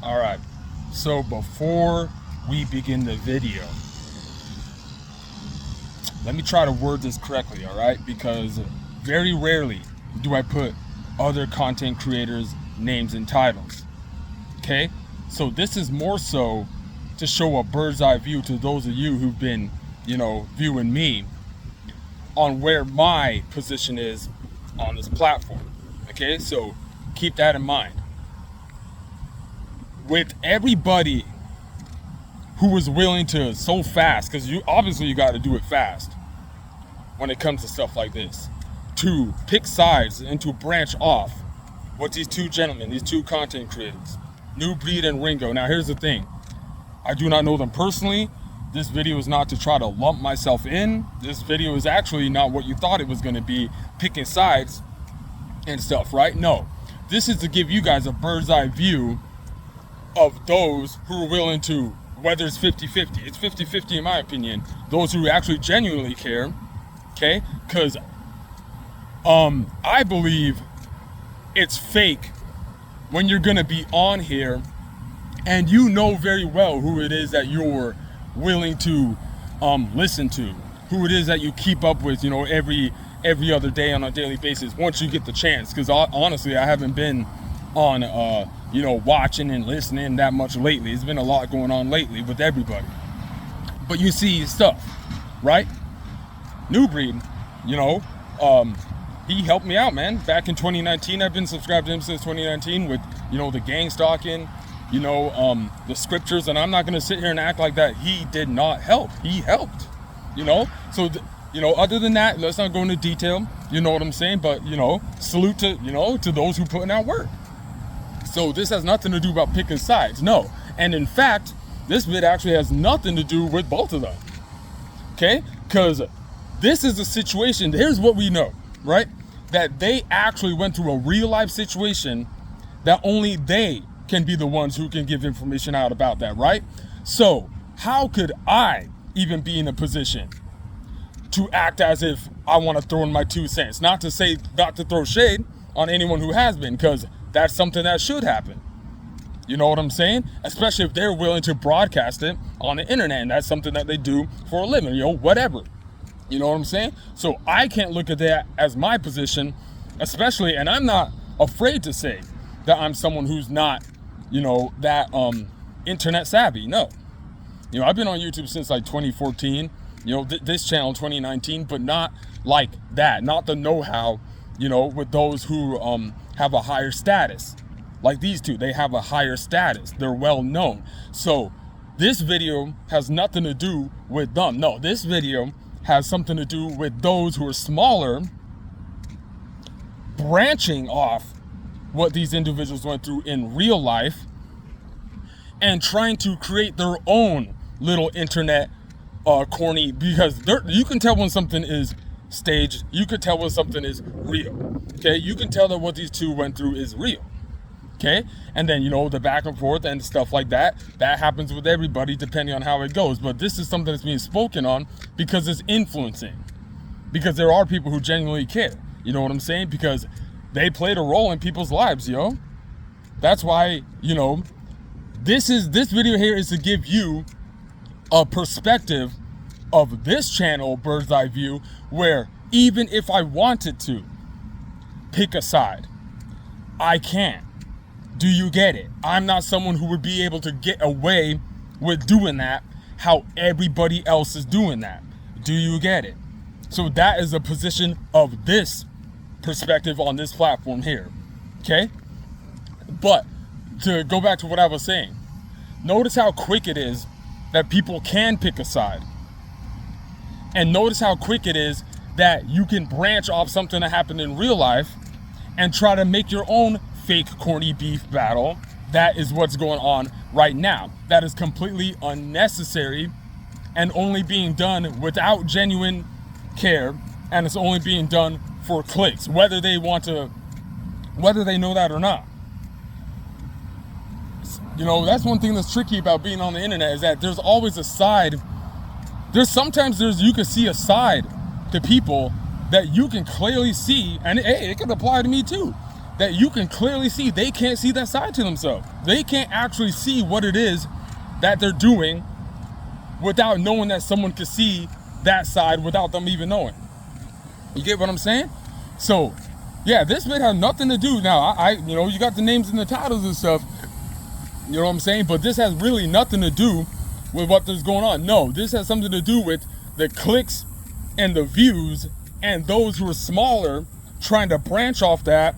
All right, so before we begin the video, let me try to word this correctly, all right? Because very rarely do I put other content creators' names and titles, okay? So this is more so to show a bird's eye view to those of you who've been, viewing me on where my position is on this platform, okay? So keep that in mind. With everybody who was willing to so fast, because you got to do it fast when it comes to stuff like this, to pick sides and to branch off with these two gentlemen, these two content creators, Nubreed and Ringo. Now here's the thing, I do not know them personally. This video is not to try to lump myself in. This video is actually not what you thought it was going to be, picking sides and stuff, right? No, this is to give you guys a bird's eye view of those who are willing to, whether it's 50-50, it's 50-50 in my opinion, those who actually genuinely care, okay? Because I believe it's fake when you're gonna be on here and you know very well who it is that you're willing to listen to, who it is that you keep up with, every other day on a daily basis once you get the chance. Because honestly, I haven't been on watching and listening that much lately. There's been a lot going on lately with everybody, but you see stuff, right? Nubreed, he helped me out, man, back in 2019. I've been subscribed to him since 2019 with the gang stalking, the scriptures, and I'm not going to sit here and act like that he did not help. He helped, so other than that, let's not go into detail, you know what I'm saying, but salute to to those who put in that work. So this has nothing to do about picking sides, no. And in fact, this vid actually has nothing to do with both of them, okay? Because this is a situation, here's what we know, right? That they actually went through a real life situation that only they can be the ones who can give information out about that, right? So how could I even be in a position to act as if I want to throw in my 2 cents? Not to throw shade on anyone who has been, because that's something that should happen. You know what I'm saying? Especially if they're willing to broadcast it on the internet, and that's something that they do for a living, whatever. You know what I'm saying? So I can't look at that as my position, especially, and I'm not afraid to say that I'm someone who's not, that internet savvy. No. I've been on YouTube since like 2014, this channel 2019, but not like that, not the know-how, with those who have a higher status. Like these two, they have a higher status. They're well known. So this video has nothing to do with them. No, this video has something to do with those who are smaller, branching off what these individuals went through in real life and trying to create their own little internet corny, because you can tell when something is staged. You could tell when something is real, okay? You can tell that what these two went through is real, okay? And then, the back and forth and stuff like that happens with everybody depending on how it goes. But this is something that's being spoken on because it's influencing, because there are people who genuinely care, you know what I'm saying? Because they played a role in people's lives, That's why, this video here is to give you a perspective of this channel, bird's eye view, where even if I wanted to pick a side, I can't. Do you get it? I'm not someone who would be able to get away with doing that how everybody else is doing that. Do you get it? So that is a position of this perspective on this platform here, okay? But to go back to what I was saying, notice how quick it is that people can pick a side. And notice how quick it is that you can branch off something that happened in real life and try to make your own fake corny beef battle. That is what's going on right now. That is completely unnecessary and only being done without genuine care, and it's only being done for clicks, whether they know that or not. That's one thing that's tricky about being on the internet, is that there's always a side. You can see a side to people that you can clearly see, and hey, it could apply to me too, that you can clearly see they can't see that side to themselves. They can't actually see what it is that they're doing without knowing that someone could see that side without them even knowing. You get what I'm saying? So yeah, this bit has nothing to do. Now, you know, you got the names and the titles and stuff, you know what I'm saying? But this has really nothing to do with what is going on. No, this has something to do with the clicks and the views and those who are smaller trying to branch off that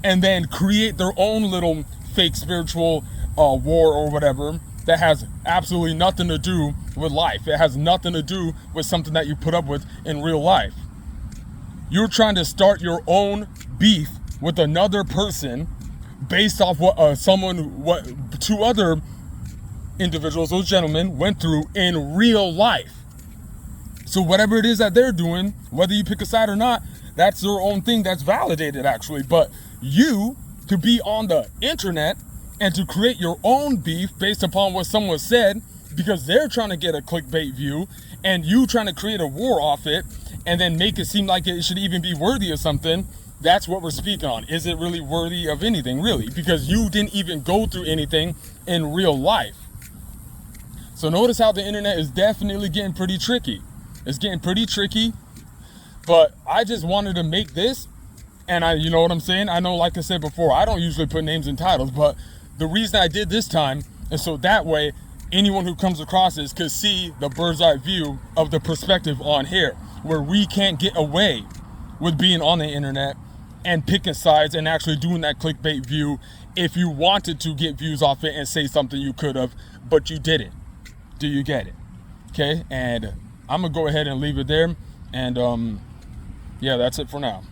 and then create their own little fake spiritual war or whatever that has absolutely nothing to do with life. It has nothing to do with something that you put up with in real life. You're trying to start your own beef with another person based off what two other individuals, those gentlemen, went through in real life. So whatever it is that they're doing, whether you pick a side or not, that's their own thing, that's validated actually. But you to be on the internet and to create your own beef based upon what someone said because they're trying to get a clickbait view and you trying to create a war off it and then make it seem like it should even be worthy of something, that's what we're speaking on. Is it really worthy of anything, really? Because you didn't even go through anything in real life. So notice how the internet is definitely getting pretty tricky. It's getting pretty tricky, but I just wanted to make this, and you know what I'm saying? I know, like I said before, I don't usually put names and titles, but the reason I did this time is so that way anyone who comes across this could see the bird's eye view of the perspective on here, where we can't get away with being on the internet and picking sides and actually doing that clickbait view if you wanted to get views off it and say something you could have, but you didn't. Do you get it? Okay, and I'm gonna go ahead and leave it there, and yeah, that's it for now.